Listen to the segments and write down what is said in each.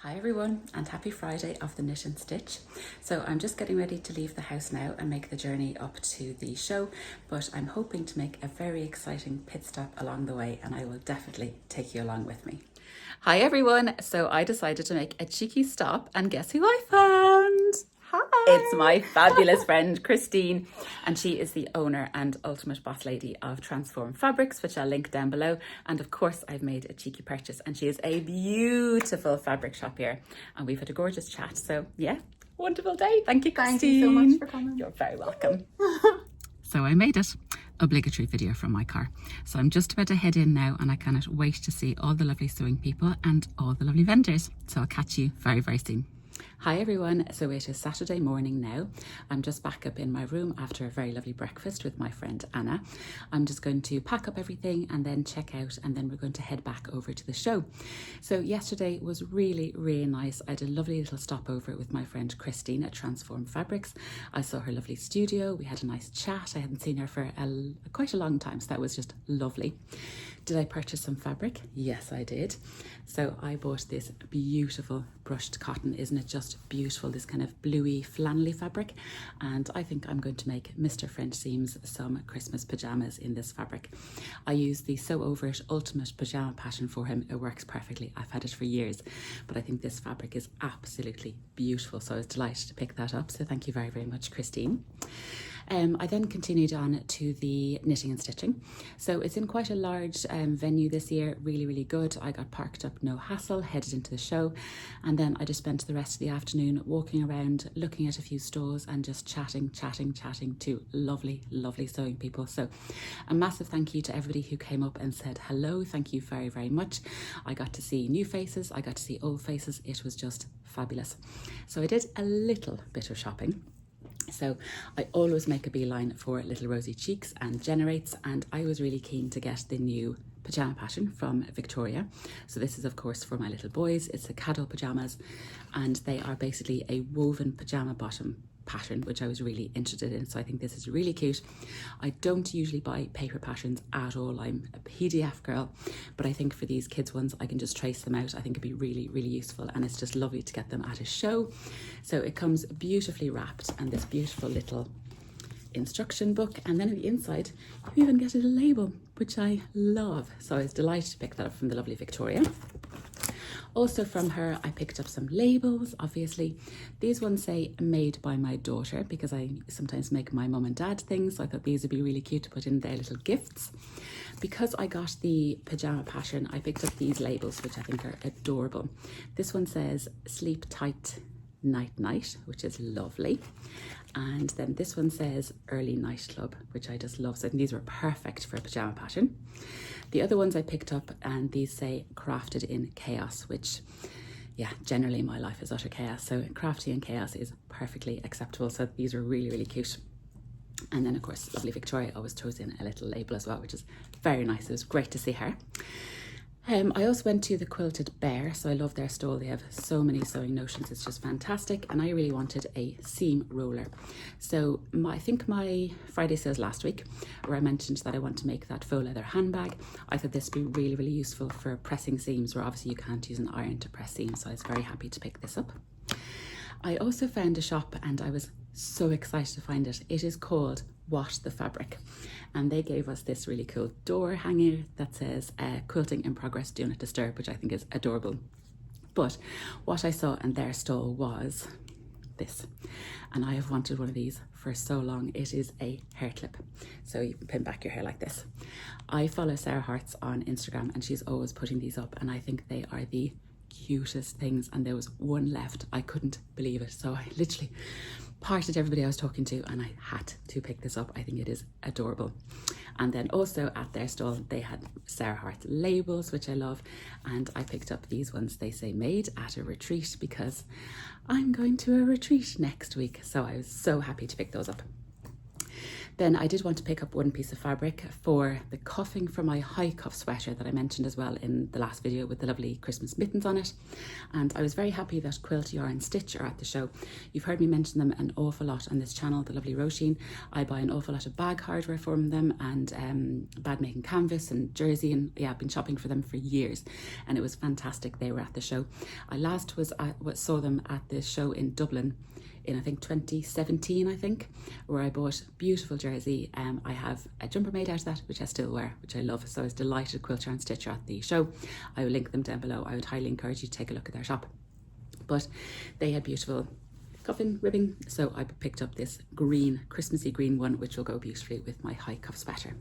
Hi everyone, and happy Friday of the Knit and Stitch. So I'm just getting ready to leave the house now and make the journey up to the show, but I'm hoping to make a very exciting pit stop along the way, and I will definitely take you along with me. Hi everyone, so I decided to make a cheeky stop, and guess who I found? Hi! It's my fabulous friend Christine, and she is the owner and ultimate boss lady of Transform Fabrics, which I'll link down below. And of course, I've made a cheeky purchase, and she is a beautiful fabric shop here, and we've had a gorgeous chat. So yeah, wonderful day. Thank you, Christine. Thank you so much for coming. You're very welcome. So I made it. Obligatory video from my car. So I'm just about to head in now, and I cannot wait to see all the lovely sewing people and all the lovely vendors. So I'll catch you very, very soon. Hi everyone, so it is Saturday morning now. I'm just back up in my room after a very lovely breakfast with my friend Anna. I'm just going to pack up everything and then check out, and then we're going to head back over to the show. So yesterday was really, really nice. I had a lovely little stopover with my friend Christine at Transform Fabrics. I saw her lovely studio, we had a nice chat. I hadn't seen her for quite a long time, so that was just lovely. Did I purchase some fabric? Yes, I did. So I bought this beautiful brushed cotton. Isn't it just beautiful? This kind of bluey, flannelly fabric. And I think I'm going to make Mr. French Seams some Christmas pajamas in this fabric. I use the Sew Over It Ultimate Pajama pattern for him. It works perfectly. I've had it for years, but I think this fabric is absolutely beautiful. So I was delighted to pick that up. So thank you very, very much, Christine. I then continued on to the knitting and stitching. So it's in quite a large venue this year, really, really good. I got parked up, no hassle, headed into the show. And then I just spent the rest of the afternoon walking around, looking at a few stores and just chatting to lovely, lovely sewing people. So a massive thank you to everybody who came up and said hello. Thank you very, very much. I got to see new faces. I got to see old faces. It was just fabulous. So I did a little bit of shopping. So I always make a beeline for Little Rosy Cheeks and Generates, and I was really keen to get the new pajama pattern from Victoria. So this is of course for my little boys. It's the Caddo pajamas, and they are basically a woven pajama bottom pattern, which I was really interested in. So I think this is really cute. I don't usually buy paper patterns at all. I'm a PDF girl, but I think for these kids ones I can just trace them out. I think it'd be really, really useful, and it's just lovely to get them at a show. So it comes beautifully wrapped, and this beautiful little instruction book, and then on the inside you even get a little label, which I love. So I was delighted to pick that up from the lovely Victoria. Also from her, I picked up some labels, obviously. These ones say made by my daughter, because I sometimes make my mum and dad things. So I thought these would be really cute to put in their little gifts. Because I got the pajama pattern, I picked up these labels, which I think are adorable. This one says sleep tight night night, which is lovely. And then this one says early night club, which I just love. So I think these were perfect for a pajama pattern. The other ones I picked up, and these say crafted in chaos, which, yeah, generally my life is utter chaos. So crafty in chaos is perfectly acceptable. So these are really, really cute. And then of course, lovely Victoria always throws in a little label as well, which is very nice. It was great to see her. I also went to the Quilted Bear, so I love their stall. They have so many sewing notions, it's just fantastic. And I really wanted a seam roller. So I think my Friday sales last week, where I mentioned that I want to make that faux leather handbag, I thought this would be really, really useful for pressing seams, where obviously you can't use an iron to press seams. So I was very happy to pick this up. I also found a shop, and I was so excited to find it. It is called Wash the Fabric, and they gave us this really cool door hanger that says quilting in progress, do not disturb, which I think is adorable. But what I saw in their stall was this, and I have wanted one of these for so long. It is a hair clip, so you can pin back your hair like this. I follow Sarah Hart's on Instagram, and she's always putting these up, and I think they are the cutest things. And there was one left. I couldn't believe it, so I literally parted everybody I was talking to, and I had to pick this up. I think it is adorable. And then also at their stall they had Sarah Hart labels, which I love, and I picked up these ones. They say made at a retreat, because I'm going to a retreat next week, so I was so happy to pick those up. Then I did want to pick up one piece of fabric for the cuffing for my high cuff sweater that I mentioned as well in the last video with the lovely Christmas mittens on it. And I was very happy that Quilt Yarn Stitch are at the show. You've heard me mention them an awful lot on this channel, the lovely Roisin. I buy an awful lot of bag hardware from them and bag making canvas and jersey, and yeah, I've been shopping for them for years and it was fantastic. They were at the show. I last saw them at the show in Dublin in I think 2017, I think, where I bought a beautiful jersey. I have a jumper made out of that, which I still wear, which I love. So I was delighted Quilt Yarn Stitch are at the show. I will link them down below. I would highly encourage you to take a look at their shop. But they had beautiful cuffing ribbing, so I picked up this green, Christmassy green one, which will go beautifully with my high cuff sweater.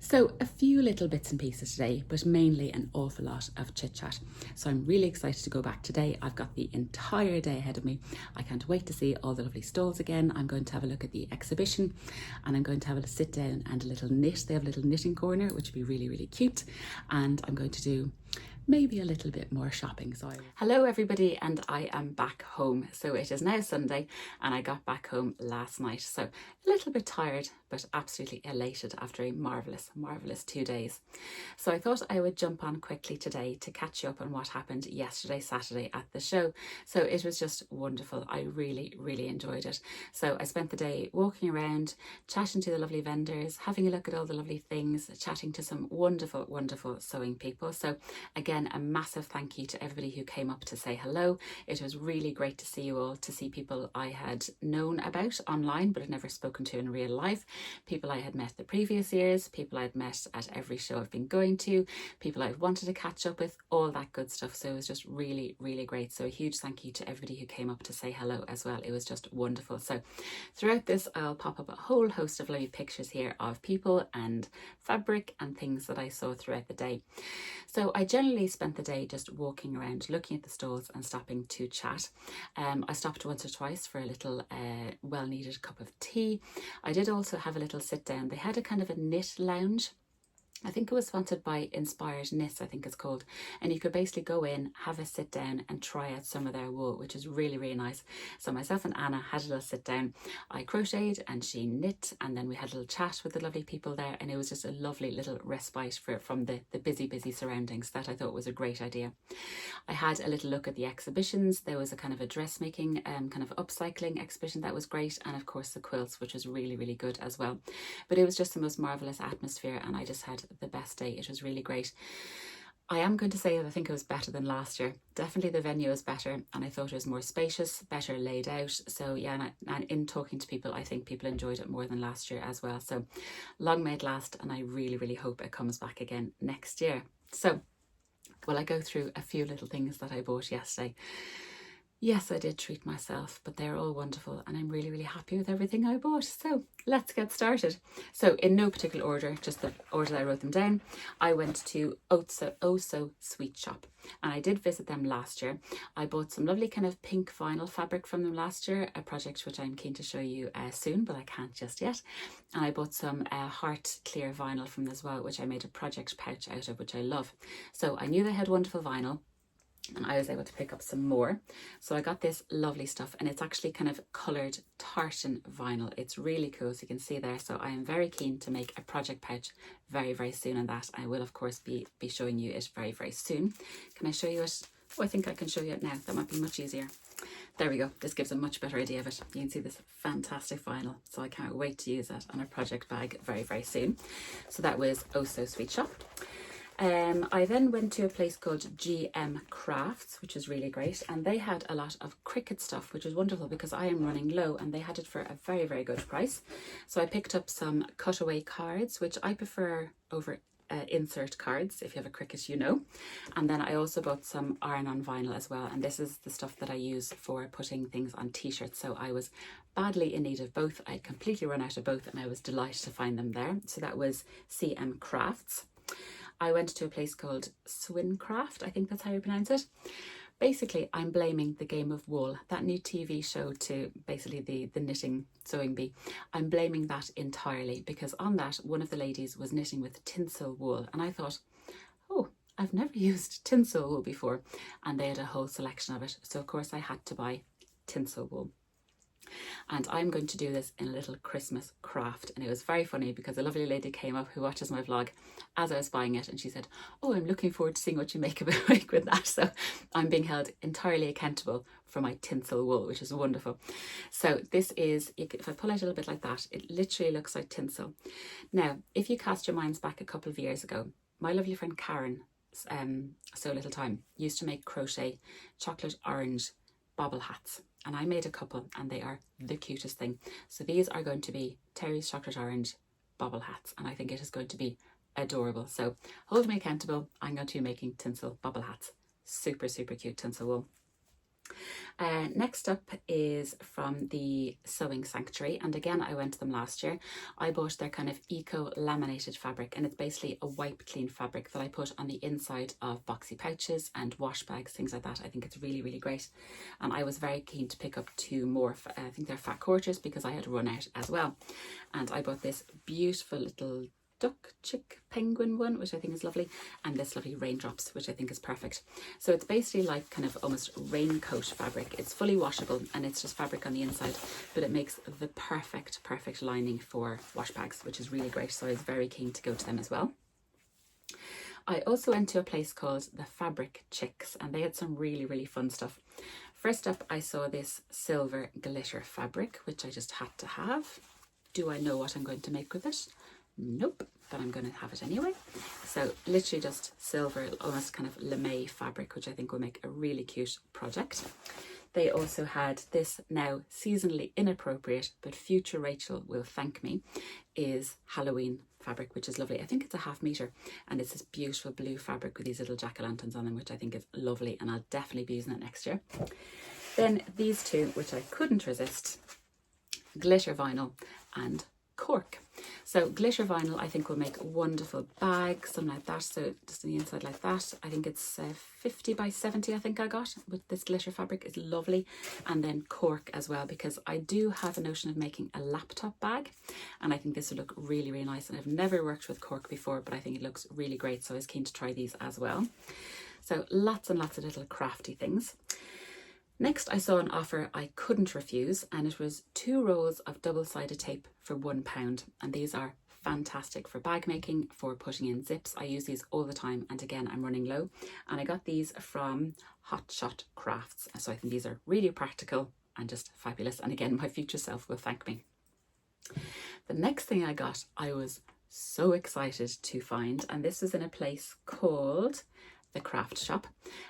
So a few little bits and pieces today, but mainly an awful lot of chit chat. So I'm really excited to go back today. I've got the entire day ahead of me. I can't wait to see all the lovely stalls again. I'm going to have a look at the exhibition and I'm going to have a sit down and a little knit. They have a little knitting corner, which would be really, really cute. And I'm going to do maybe a little bit more shopping. So hello everybody, and I am back home. So it is now Sunday and I got back home last night. So a little bit tired, but absolutely elated after a marvellous 2 days. So I thought I would jump on quickly today to catch you up on what happened yesterday, Saturday at the show. So it was just wonderful. I really, really enjoyed it. So I spent the day walking around, chatting to the lovely vendors, having a look at all the lovely things, chatting to some wonderful, wonderful sewing people. So again, a massive thank you to everybody who came up to say hello. It was really great to see you all, to see people I had known about online but had never spoken to in real life, people I had met the previous years, people I'd met at every show I've been going to, people I've wanted to catch up with, all that good stuff. So it was just really, really great. So a huge thank you to everybody who came up to say hello as well. It was just wonderful. So throughout this, I'll pop up a whole host of lovely pictures here of people and fabric and things that I saw throughout the day. So I generally spent the day just walking around, looking at the stalls and stopping to chat. I stopped once or twice for a little well-needed cup of tea. I did also have a little sit down. They had a kind of a knit lounge. I think it was sponsored by Inspired Knits, I think it's called. And you could basically go in, have a sit down and try out some of their wool, which is really, really nice. So myself and Anna had a little sit down. I crocheted and she knit, and then we had a little chat with the lovely people there. And it was just a lovely little respite from the busy, busy surroundings. That I thought was a great idea. I had a little look at the exhibitions. There was a kind of a dressmaking, kind of upcycling exhibition that was great. And of course the quilts, which was really, really good as well. But it was just the most marvellous atmosphere and I just had the best day. It was really great. I am going to say that I think it was better than last year. Definitely the venue is better and I thought it was more spacious, better laid out. So yeah, and in talking to people, I think people enjoyed it more than last year as well. So long may it last, and I really, really hope it comes back again next year. So will I go through a few little things that I bought yesterday? Yes, I did treat myself, but they're all wonderful and I'm really, really happy with everything I bought. So let's get started. So in no particular order, just the order that I wrote them down, I went to Oh Sweet Shop and I did visit them last year. I bought some lovely kind of pink vinyl fabric from them last year, a project which I'm keen to show you soon, but I can't just yet. And I bought some heart clear vinyl from them as well, which I made a project pouch out of, which I love. So I knew they had wonderful vinyl, and I was able to pick up some more. So I got this lovely stuff and it's actually kind of coloured tartan vinyl. It's really cool, as you can see there. So I am very keen to make a project pouch very, very soon on that. I will of course be showing you it very, very soon. Can I show you it? Oh, I think I can show you it now. That might be much easier. There we go. This gives a much better idea of it. You can see this fantastic vinyl. So I can't wait to use that on a project bag very, very soon. So that was Oh So Sweet Shop. I then went to a place called GM Crafts, which is really great, and they had a lot of Cricut stuff, which was wonderful because I am running low and they had it for a very, very good price. So I picked up some cutaway cards, which I prefer over insert cards. If you have a Cricut, you know. And then I also bought some iron-on vinyl as well, and this is the stuff that I use for putting things on t-shirts. So I was badly in need of both. I completely run out of both and I was delighted to find them there. So that was CM Crafts. I went to a place called Swincraft, I think that's how you pronounce it. Basically, I'm blaming the Game of Wool, that new TV show to basically the knitting sewing bee. I'm blaming that entirely because on that, one of the ladies was knitting with tinsel wool. And I thought, oh, I've never used tinsel wool before. And they had a whole selection of it. So of course I had to buy tinsel wool. and I'm going to do this in a little Christmas craft. And it was very funny because a lovely lady came up who watches my vlog as I was buying it, and she said, oh, I'm looking forward to seeing what you make with that. So I'm being held entirely accountable for my tinsel wool, which is wonderful. So this is, if I pull out a little bit like that, it literally looks like tinsel. Now, if you cast your minds back a couple of years ago, my lovely friend Karen, So Little Time, used to make crochet chocolate orange bobble hats, and I made a couple and they are the cutest thing. So these are going to be Terry's chocolate orange bobble hats, and I think it is going to be adorable. So hold me accountable, I'm going to be making tinsel bobble hats. Super, super cute tinsel wool. Next up is from the Sewing Sanctuary, and again I went to them last year. I bought their kind of eco laminated fabric, and it's basically a wipe clean fabric that I put on the inside of boxy pouches and wash bags, things like that. I think it's really, really great, and I was very keen to pick up 2 more, I think they're fat quarters, because I had run out as well. And I bought this beautiful little duck chick penguin one, which I think is lovely, and this lovely raindrops, which I think is perfect. So it's basically like kind of almost raincoat fabric. It's fully washable and it's just fabric on the inside, but it makes the perfect lining for wash bags, which is really great. So I was very keen to go to them as well. I also went to a place called the Fabric Chicks, and they had some really, really fun stuff. First up, I saw this silver glitter fabric, which I just had to have. Do I know what I'm going to make with it? Nope, but I'm going to have it anyway. So literally just silver, almost kind of lame fabric, which I think will make a really cute project. They also had this now seasonally inappropriate, but future Rachel will thank me, is Halloween fabric, which is lovely. I think it's a 1/2 meter, and it's this beautiful blue fabric with these little jack-o'-lanterns on them, which I think is lovely, and I'll definitely be using it next year. Then these two, which I couldn't resist, glitter vinyl and cork. So glitter vinyl I think will make a wonderful bag, something like that. So just on the inside like that. I think it's 50 by 70 I think I got with this glitter fabric. Is lovely. And then cork as well, because I do have a notion of making a laptop bag, and I think this would look really, really nice. And I've never worked with cork before, but I think it looks really great, so I was keen to try these as well. So lots and lots of little crafty things. Next, I saw an offer I couldn't refuse, and it was 2 rolls of double-sided tape for £1, and these are fantastic for bag making, for putting in zips. I use these all the time, and again, I'm running low, and I got these from Hot Shot Crafts, so I think these are really practical and just fabulous, and again, my future self will thank me. The next thing I got, I was so excited to find, and this was in a place called The Craft Shop.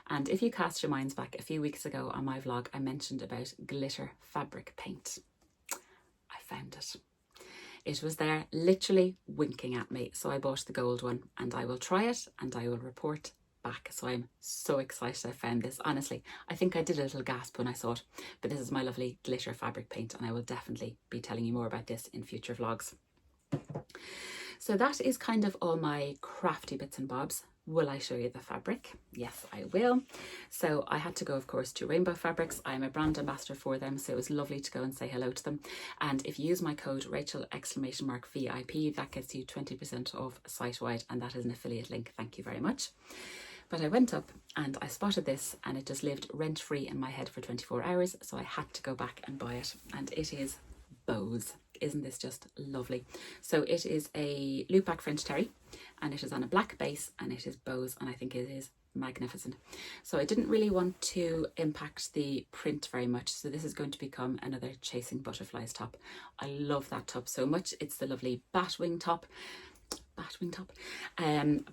And if you cast your minds back a few weeks ago on my vlog, I mentioned about glitter fabric paint. I found it. It was there literally winking at me, so I bought the gold one, and I will try it and I will report back. So I'm so excited I found this. Honestly, I think I did a little gasp when I saw it, but this is my lovely glitter fabric paint, and I will definitely be telling you more about this in future vlogs. So that is kind of all my crafty bits and bobs. Will I show you the fabric? Yes, I will. So I had to go, of course, to Rainbow Fabrics. I'm a brand ambassador for them, so it was lovely to go and say hello to them. And if you use my code Rachel!VIP, that gets you 20% off site-wide, and that is an affiliate link. Thank you very much. But I went up and I spotted this, and it just lived rent-free in my head for 24 hours, so I had to go back and buy it. And it is bows. Isn't this just lovely? So it is a loop back French terry, and it is on a black base, and it is bows, and I think it is magnificent. So I didn't really want to impact the print very much, so this is going to become another Chasing Butterflies top. I love that top so much. It's the lovely Batwing top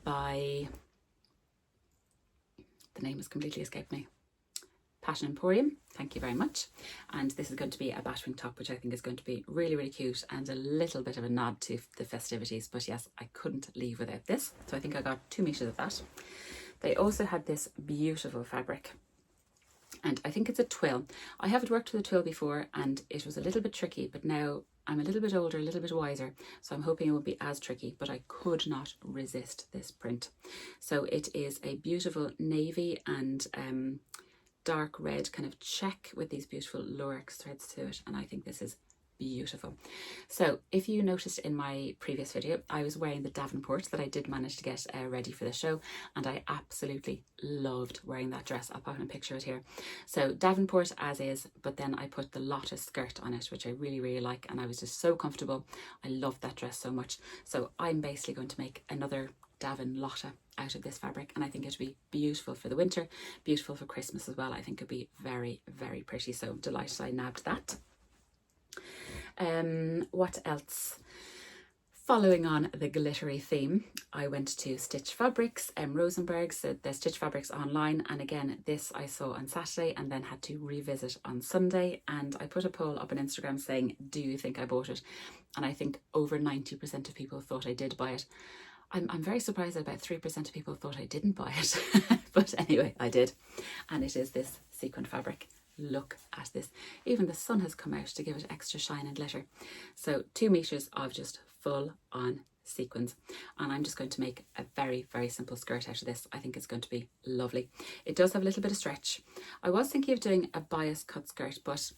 by, the name has completely escaped me, Passion Emporium. Thank you very much. And this is going to be a Batwing top, which I think is going to be really, really cute and a little bit of a nod to the festivities. But yes, I couldn't leave without this. So I think I got 2 meters of that. They also had this beautiful fabric, and I think it's a twill. I haven't worked with a twill before, and it was a little bit tricky, but now I'm a little bit older, a little bit wiser, so I'm hoping it won't be as tricky, but I could not resist this print. So it is a beautiful navy and dark red kind of check with these beautiful lurex threads to it, and I think this is beautiful. So if you noticed in my previous video, I was wearing the Davenport that I did manage to get ready for the show, and I absolutely loved wearing that dress. I'll pop in a picture of it here. So Davenport as is, but then I put the Lotta skirt on it, which I really, really like, and I was just so comfortable. I loved that dress so much. So I'm basically going to make another Davin Lotta out of this fabric, and I think it'd be beautiful for the winter, beautiful for Christmas as well. I think it'd be very, very pretty. So delighted I nabbed that. What else? Following on the glittery theme, I went to Stitch Fabrics, Rosenberg's, the Stitch Fabrics online, and again this I saw on Saturday and then had to revisit on Sunday, and I put a poll up on Instagram saying, do you think I bought it? And I think over 90% of people thought I did buy it. I'm very surprised that about 3% of people thought I didn't buy it, but anyway, I did, and it is this sequin fabric. Look at this. Even the sun has come out to give it extra shine and glitter. So 2 meters of just full on sequins, and I'm just going to make a very, very simple skirt out of this. I think it's going to be lovely. It does have a little bit of stretch. I was thinking of doing a bias cut skirt, but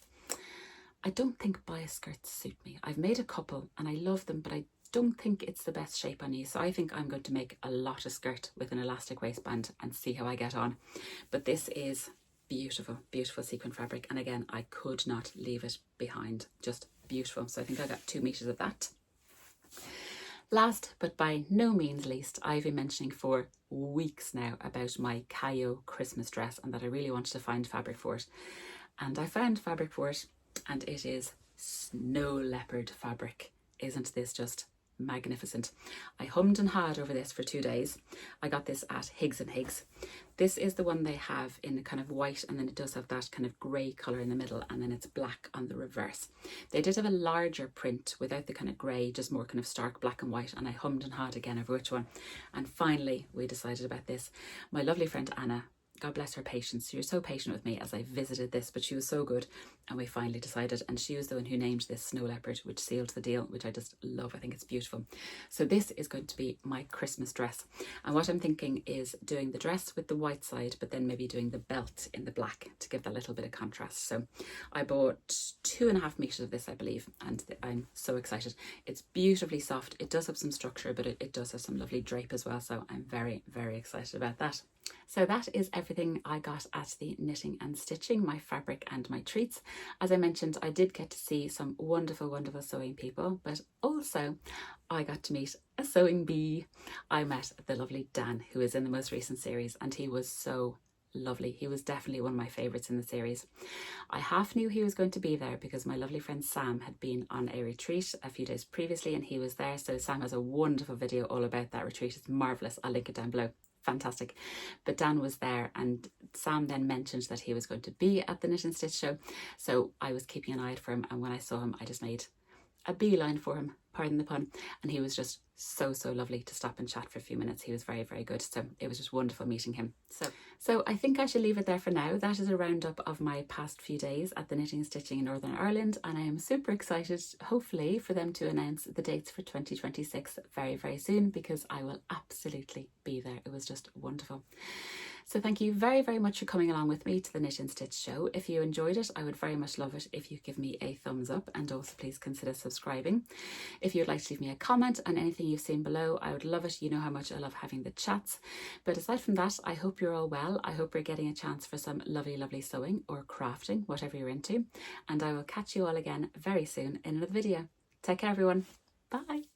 I don't think bias skirts suit me. I've made a couple and I love them, but I don't think it's the best shape on you. So I think I'm going to make a Lotta skirt with an elastic waistband and see how I get on. But this is beautiful, beautiful sequin fabric, and again I could not leave it behind. Just beautiful. So I think I got 2 meters of that. Last but by no means least, I've been mentioning for weeks now about my Cayo Christmas dress and that I really wanted to find fabric for it, and I found fabric for it, and it is snow leopard fabric. Isn't this just magnificent? I hummed and hawed over this for 2 days. I got this at Higgs and Higgs. This is the one they have in kind of white, and then it does have that kind of grey colour in the middle, and then it's black on the reverse. They did have a larger print without the kind of grey, just more kind of stark black and white, and I hummed and hawed again over which one. And finally we decided about this. My lovely friend Anna, God bless her patience. She was so patient with me as I visited this, but she was so good, and we finally decided, and she was the one who named this snow leopard, which sealed the deal, which I just love. I think it's beautiful. So this is going to be my Christmas dress, and what I'm thinking is doing the dress with the white side, but then maybe doing the belt in the black to give that little bit of contrast. So I bought 2.5 meters of this, I believe, and I'm so excited. It's beautifully soft. It does have some structure, but it does have some lovely drape as well, so I'm very, very excited about that. So that is everything I got at the knitting and stitching, my fabric and my treats. As I mentioned, I did get to see some wonderful, wonderful sewing people, but also I got to meet a sewing bee. I met the lovely Dan, who is in the most recent series, and he was so lovely. He was definitely one of my favourites in the series. I half knew he was going to be there because my lovely friend Sam had been on a retreat a few days previously and he was there. So Sam has a wonderful video all about that retreat. It's marvellous. I'll link it down below. Fantastic. But Dan was there, and Sam then mentioned that he was going to be at the Knit and Stitch show, so I was keeping an eye out for him, and when I saw him I just made a beeline for him, pardon the pun, and he was just so lovely to stop and chat for a few minutes. He was very, very good, so it was just wonderful meeting him. So I think I should leave it there for now. That is a roundup of my past few days at the Knitting and Stitching in Northern Ireland, and I am super excited, hopefully, for them to announce the dates for 2026 very, very soon, because I will absolutely be there. It was just wonderful. So thank you very, very much for coming along with me to the Knit and Stitch show. If you enjoyed it, I would very much love it if you give me a thumbs up, and also please consider subscribing. If you'd like to leave me a comment on anything you've seen below, I would love it. You know how much I love having the chats. But aside from that, I hope you're all well. I hope you're getting a chance for some lovely, lovely sewing or crafting, whatever you're into. And I will catch you all again very soon in another video. Take care, everyone. Bye.